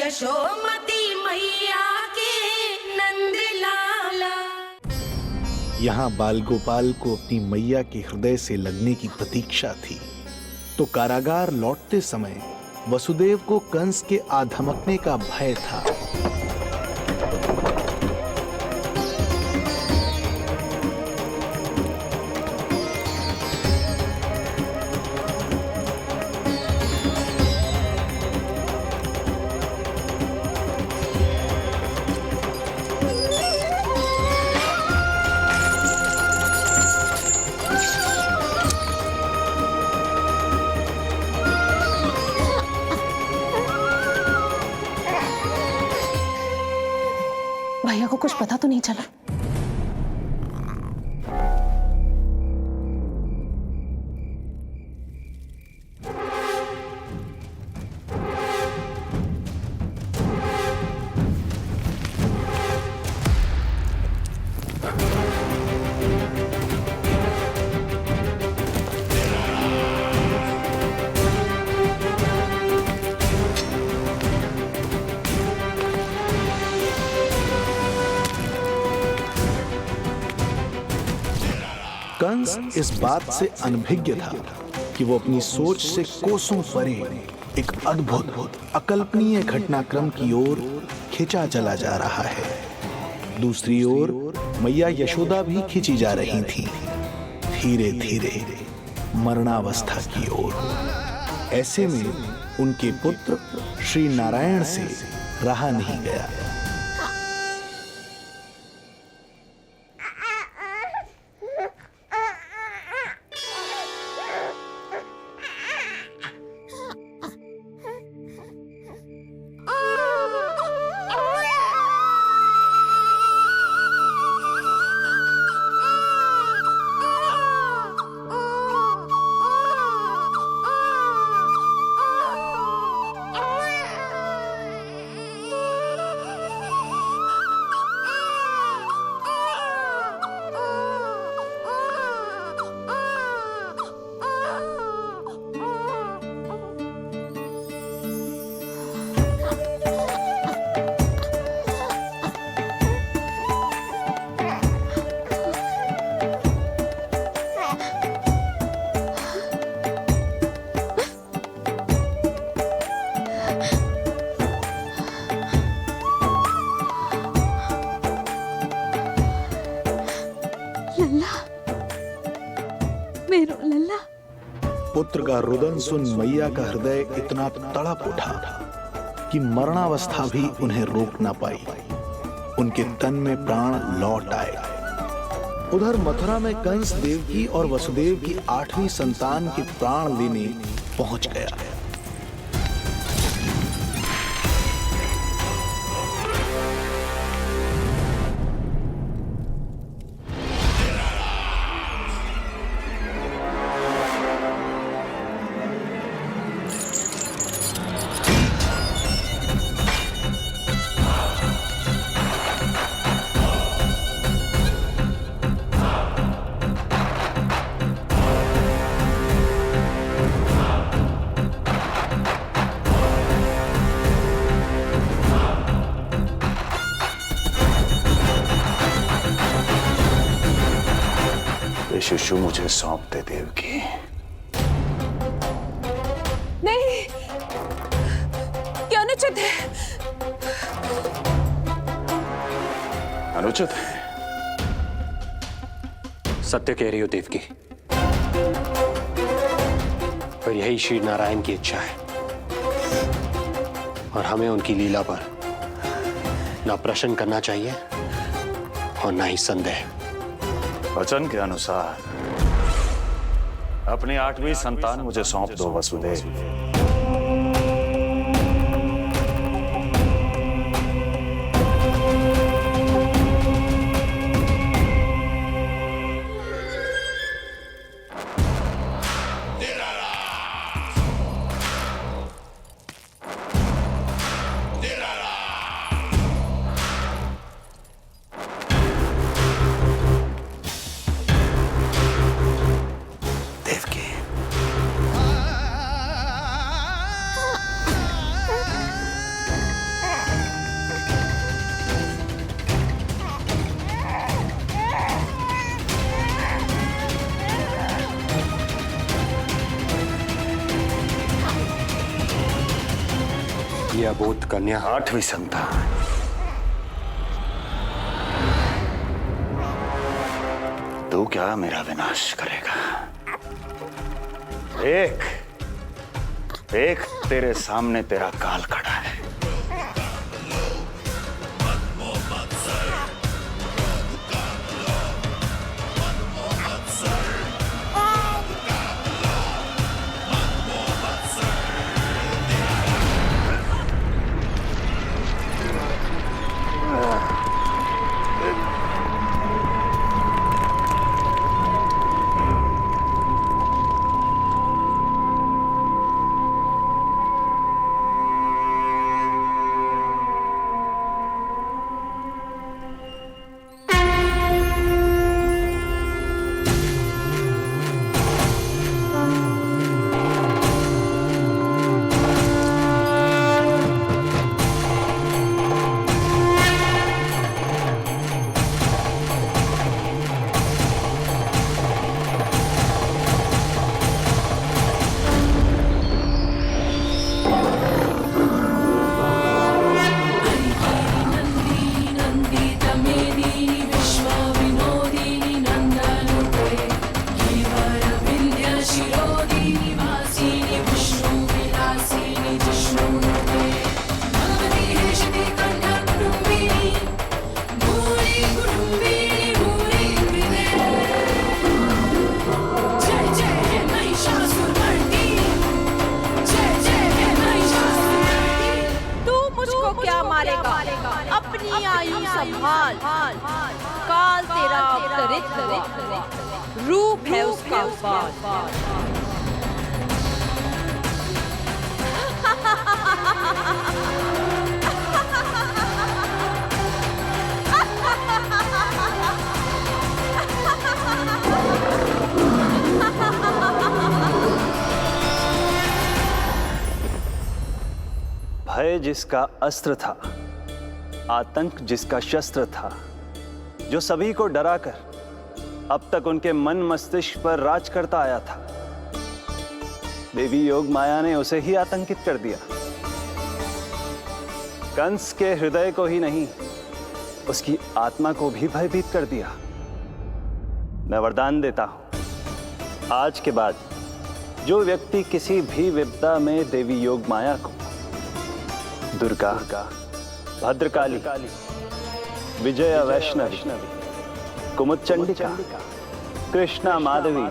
यशोमती मैया के नंद लाला। यहाँ बाल गोपाल को अपनी मैया के हृदय से लगने की प्रतीक्षा थी, तो कारागार लौटते समय वसुदेव को कंस के आधमकने का भय था। भैया को कुछ पता तो नहीं चला? कंस इस बात से अनभिज्ञ था कि वो अपनी सोच से कोसों परे एक अद्भुत अकल्पनीय घटनाक्रम की ओर खिंचा चला जा रहा है। दूसरी ओर मैया यशोदा भी खिंची जा रही थी, धीरे धीरे मरणावस्था की ओर। ऐसे में उनके पुत्र श्री नारायण से रहा नहीं गया। पुत्र का रुदन सुन मैया का हृदय इतना तड़प उठा कि मरणावस्था भी उन्हें रोक ना पाई। उनके तन में प्राण लौट आए। उधर मथुरा में कंस देवकी और वसुदेव की 8वीं संतान के प्राण लेने पहुंच गया। शिशु मुझे सौंप दे देवकी। नहीं, क्या अनुचित है? अनुचित है? सत्य कह रही हो देवकी, पर यही श्री नारायण की इच्छा है और हमें उनकी लीला पर ना प्रश्न करना चाहिए और ना ही संदेह। वचन के अनुसार अपनी 8वीं संतान मुझे सौंप दो वसुदेव। ये अबोध कन्या 8वीं संतान। तू क्या मेरा विनाश करेगा? एक तेरे सामने तेरा काल खड़ा है। अपनी आयु संभाल, काल तेरा अवतरित रूप है उसका बाल। भय जिसका अस्त्र था, आतंक जिसका शस्त्र था, जो सभी को डराकर अब तक उनके मन मस्तिष्क पर राज करता आया था, देवी योग माया ने उसे ही आतंकित कर दिया। कंस के हृदय को ही नहीं, उसकी आत्मा को भी भयभीत कर दिया। मैं वरदान देता हूं, आज के बाद जो व्यक्ति किसी भी विपदा में देवी योग माया को, दुर्गा, भद्रकाली, विजया वैष्णवी, कुमुदचंडिका, कृष्णा माधवी,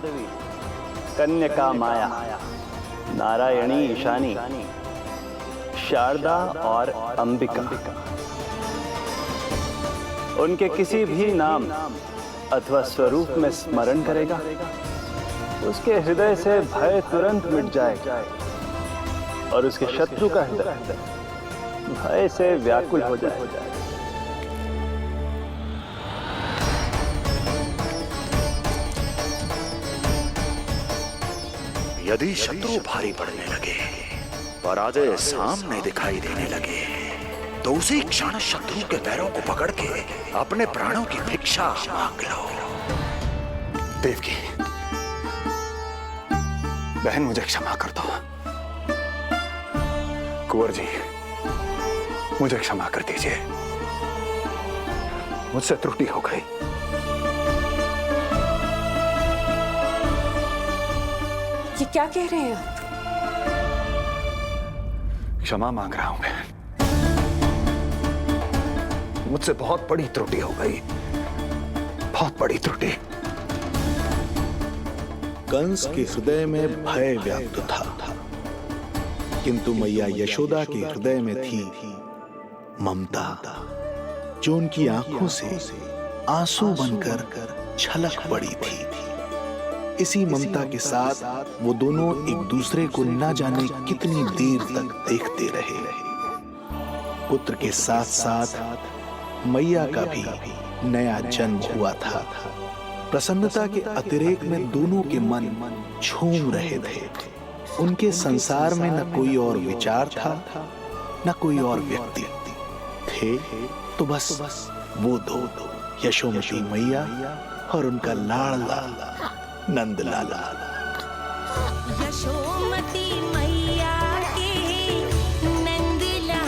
कन्यका माया, नारायणी ईशानी, शारदा और अंबिका, उनके किसी भी नाम अथवा स्वरूप में स्मरण करेगा, उसके हृदय से भय तुरंत मिट जाएगा और उसके शत्रु का हृदय भय से व्याकुल हो जाएगा। यदि शत्रु भारी पड़ने लगे, पराजय सामने दिखाई देने लगे, तो उसी क्षण शत्रु के पैरों को पकड़ के अपने प्राणों की भिक्षा मांग लो। देवकी, बहन मुझे क्षमा कर दो। कुंवर जी, मुझे क्षमा कर दीजिए, मुझसे त्रुटि हो गई। ये क्या कह रहे हैं आप? क्षमा मांग रहा हूं बहन, मुझसे बहुत बड़ी त्रुटि हो गई, बहुत बड़ी त्रुटि। कंस के हृदय में भय व्याप्त था, किंतु मैया यशोदा के हृदय में थी ममता, जो उनकी आंखों से आंसू बनकर छलक पड़ी थी। इसी ममता के साथ वो दोनों एक दूसरे को न जाने कितनी देर तक देखते रहे। पुत्र के साथ साथ मैया का भी नया जन्म हुआ था। प्रसन्नता के अतिरेक में दोनों के मन झूम रहे थे। उनके संसार में न कोई और विचार था, न कोई और व्यक्ति थे, तो बस वो दो, यशोमती मैया और उनका लाडला नंद लाला। यशोमती मैया के नंद लाला।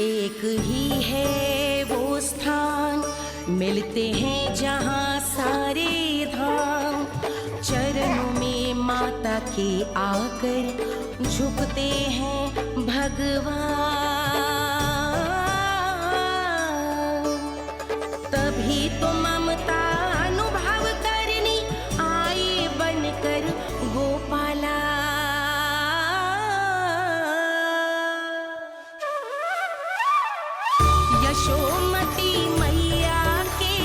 एक ही है वो स्थान, मिलते हैं जहाँ सारे धाम। चरणों में माता के आकर झुकते हैं भगवान। तभी तो ममता अनुभव करनी आए बनकर गोपाला। यशोमती मैया के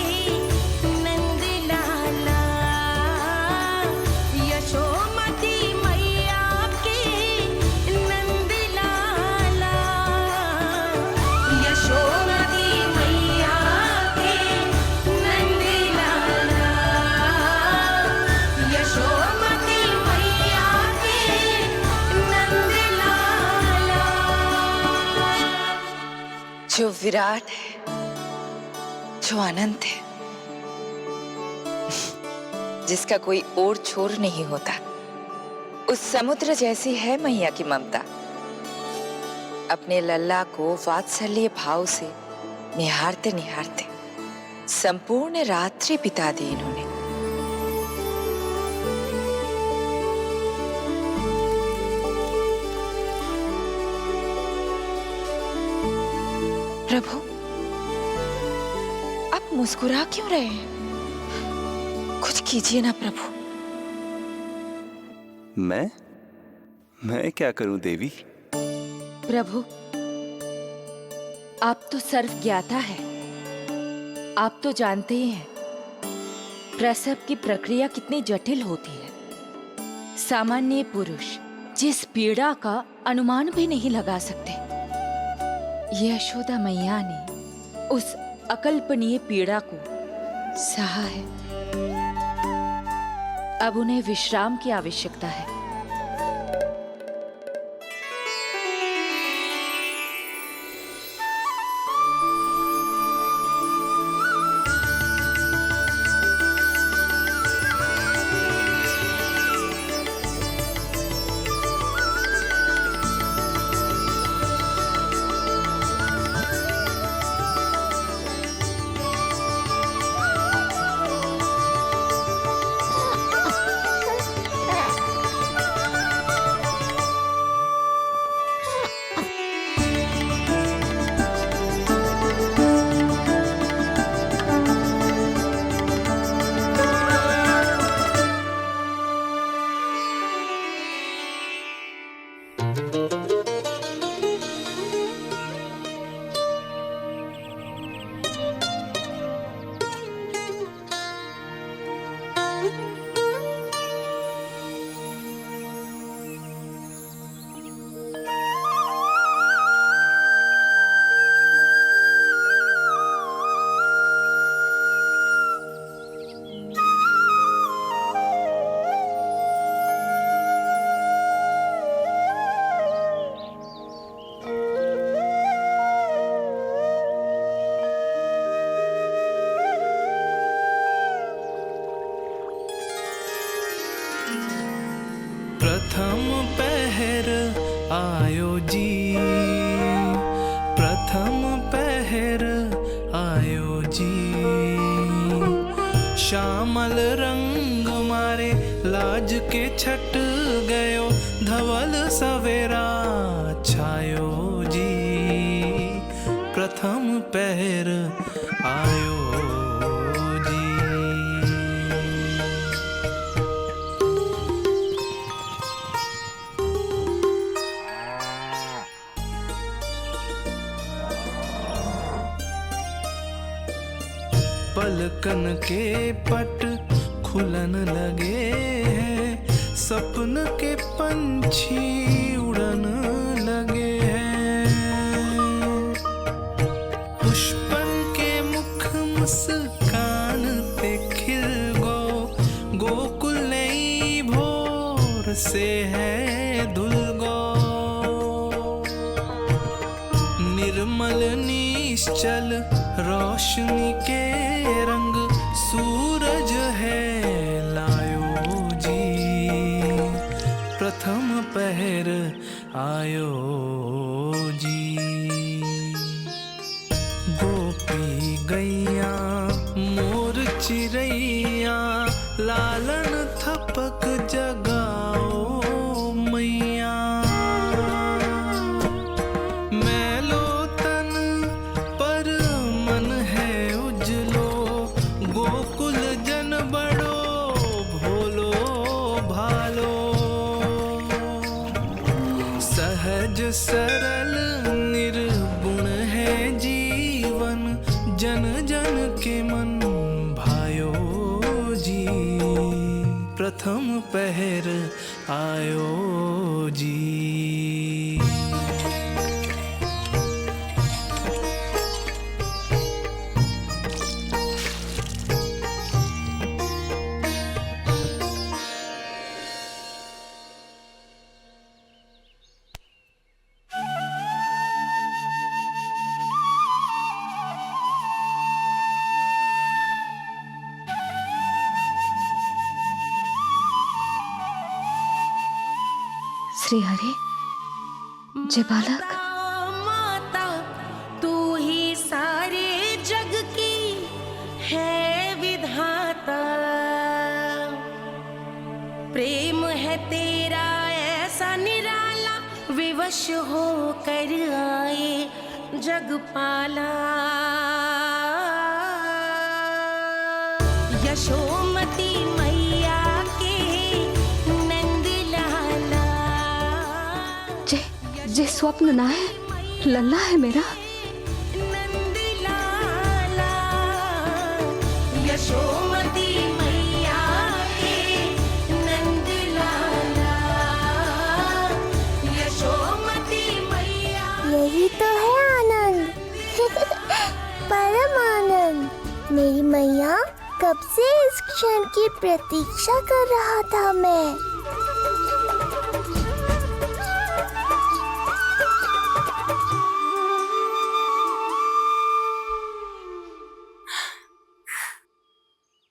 नंद लाला, यशोमती मैया के नंद लाला, यशोमती मैया के नंद लाला, यशोमती मैया के नंद लाला। जो विराट है, जो अनंत है, जिसका कोई और छोर नहीं होता, उस समुद्र जैसी है मैया की ममता। अपने लल्ला को वात्सल्य भाव से निहारते निहारते संपूर्ण रात्रि बिता दी इन्होंने। प्रभु, आप मुस्कुरा क्यों रहे हैं? कुछ कीजिए ना प्रभु। मैं क्या करूं देवी? प्रभु, आप तो सर्वज्ञाता है। आप तो जानते ही हैं प्रसव की प्रक्रिया कितनी जटिल होती है। सामान्य पुरुष जिस पीड़ा का अनुमान भी नहीं लगा सकते, यशोदा मैया ने उस अकल्पनीय पीड़ा को सहा है। अब उन्हें विश्राम की आवश्यकता है। प्रथम पहर आयो जी, प्रथम पहर आयो जी। श्यामल रंग मारे लाज के छट गयो, धवल सवेरा छायो जी। प्रथम पहर आयो जी। पलकन के पट खुलन लगे हैं, सपन के पंछी उड़न लगे हैं। पुष्पन के मुख मुस्कान ते खिल गो, गोकुल नई भोर से है धुल गो। निर्मल निश्चल रोशनी के रंग सूरज है लायो जी। प्रथम पहर आयो जी। गैया मोर चिड़ैया लालन थपक जगाओ मैया। मैलो तन पर मन है उजलो, गोकुल जन बड़ो भोलो भालो। सहज सरल निर्गुण है जीवन, जन जन के मन भायो जी। प्रथम पहर आयो जी। श्री हरि, जय बालक। माता तू ही सारे जग की है विधाता। प्रेम है तेरा ऐसा निराला, विवश हो कर आए जगपाला। यशोमती मैया के नंद लाला। जे स्वप्न ना है, लल्ला है मेरा। नंद लाला यशोमती मैया के नंद लाला। यशोमती मैया यही तो है आनंद। परम आनंद। मेरी मैया, कब से इस क्षण की प्रतीक्षा कर रहा था मैं।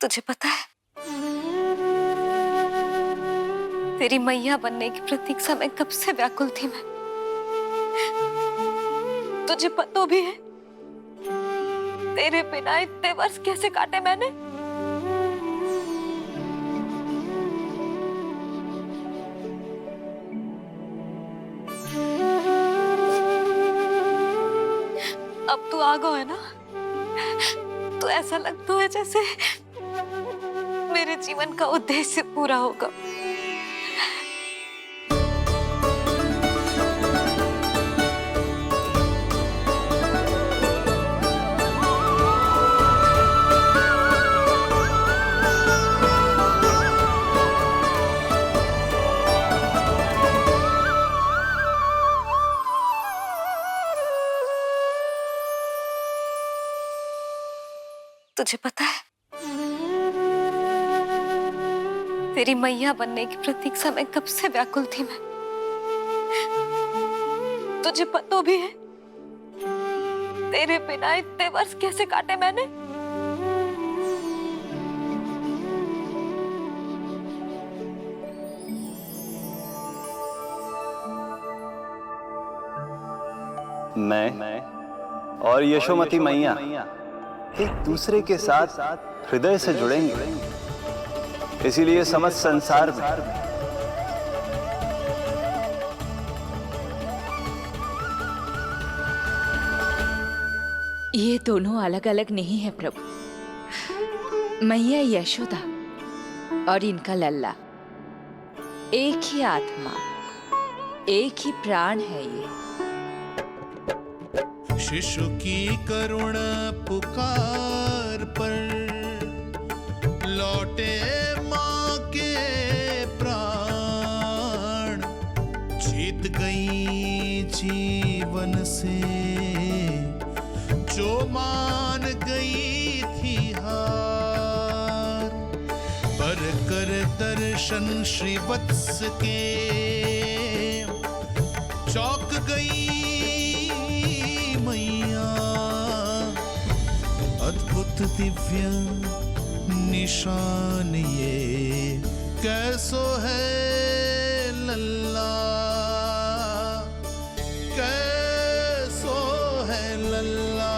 तुझे पता है, तेरी मैया बनने की प्रतीक्षा में कब से व्याकुल थी मैं। तुझे पता भी है तेरे बिना इतने वर्ष कैसे काटे मैंने। अब तू आ गया है ना, तो ऐसा लगता है जैसे मेरे जीवन का उद्देश्य पूरा होगा। तुझे पता है, तेरी मैया बनने की प्रतीक्षा में कब से व्याकुल थी मैं। तुझे पता भी है तेरे बिना इतने वर्ष कैसे काटे मैंने। मैं और यशोमती मैया एक दूसरे के साथ हृदय से जुड़ेंगे, इसीलिए समस्त संसार में ये दोनों अलग अलग नहीं है प्रभु। मैया यशोदा और इनका लल्ला एक ही आत्मा, एक ही प्राण है ये। शिशु की करुण पुकार पर लौटे माँ के प्राण, जीत गई जीवन से जो मान गई थी हार। पर कर दर्शन श्री वत्स के चौक गई मैया, अद्भुत दिव्य निशान ये कैसो है लल्ला, कैसो है लल्ला।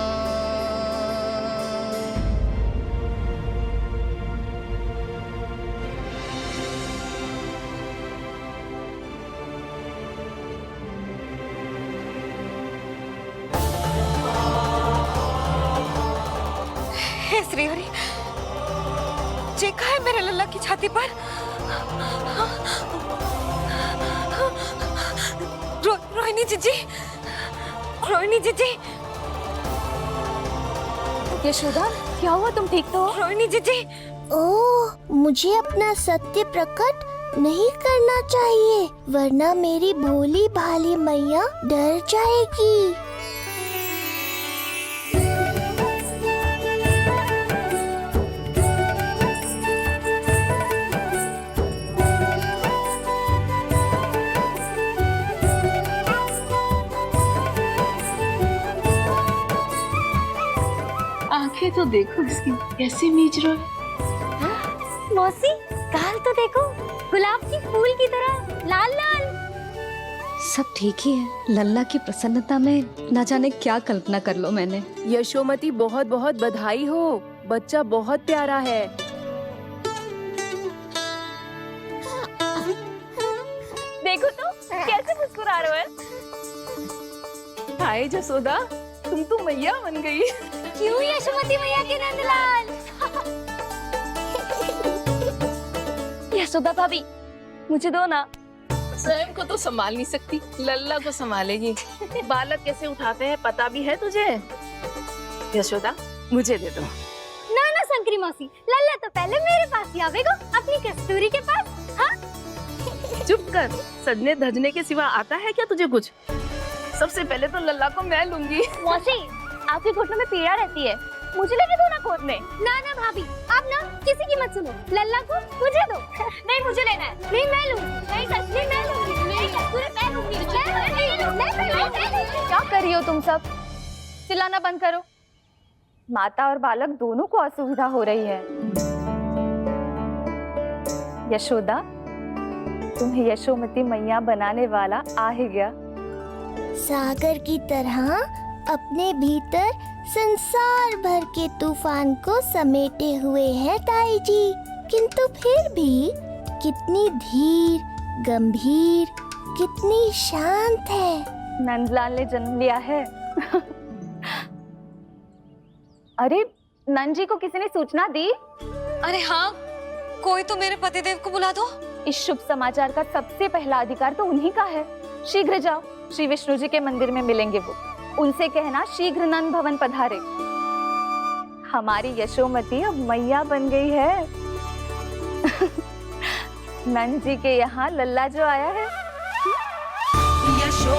हे श्रीहरि, चेका है मेरे लल्ला की छाती पर। रोहिणी जीजी, रोहिणी जीजी। यशोदा, क्या हुआ? तुम ठीक तो हो? रोहिणी जीजी। ओह, मुझे अपना सत्य प्रकट नहीं करना चाहिए, वरना मेरी भोली भाली मैया डर जाएगी। आंखें तो देखो इसकी कैसे मीच रहा है। मौसी, गाल तो देखो, गुलाब की फूल की तरह लाल लाल। सब ठीक ही है। लल्ला की प्रसन्नता में न जाने क्या कल्पना कर लो मैंने। यशोमती, बहुत बहुत बधाई हो, बच्चा बहुत प्यारा है। देखो तो कैसे मुस्कुरा रहे है। हाय जसोदा, तुम तो मैया बन गई। क्यों यशोमती मैया के नंदलाल? यशोदा भाभी, मुझे दो ना। स्वयं को तो संभाल नहीं सकती, लल्ला को संभालेगी। बालक कैसे उठाते हैं पता भी है तुझे? यशोदा, मुझे दे दो। ना ना शंकरी मौसी, लल्ला तो पहले मेरे पास ही आवेगा, अपनी कस्तूरी के पास। हाँ? चुप कर, सजने धजने के सिवा आता है क्या तुझे कुछ? सबसे पहले तो लल्ला को मैं लूंगी। मौसी, आपके घुटनों में पीड़ा रहती है, मुझे लेके दो ना गोद में। ना ना भाभी, आप ना किसी की मत सुनो, लल्ला को मुझे दो। नहीं, मुझे लेना है। नहीं, मैं लूंगी। नहीं सचली, मैं लूंगी। नहीं कस्तूरी, मैं लूंगी। क्या कर रही हो तुम सब? चिल्लाना बंद करो। माता और बालक दोनों को असुविधा हो रही है। यशोदा, तुम्हें यशोमती मैया बनाने वाला आ ही गया। सागर की तरह अपने भीतर संसार भर के तूफान को समेटे हुए है ताई जी, किंतु फिर भी कितनी धीर, गंभीर, कितनी शांत है। नंदलाल ने जन्म लिया है। अरे, नंद जी को किसी ने सूचना दी? अरे हाँ, कोई तो मेरे पतिदेव को बुला दो। इस शुभ समाचार का सबसे पहला अधिकार तो उन्हीं का है। शीघ्र जाओ, श्री विष्णु जी के मंदिर में मिलेंगे वो। उनसे कहना शीघ्र नंद भवन पधारे। हमारी यशोमती अब मैया बन गई है। नंद जी के यहाँ लल्ला जो आया है। यशो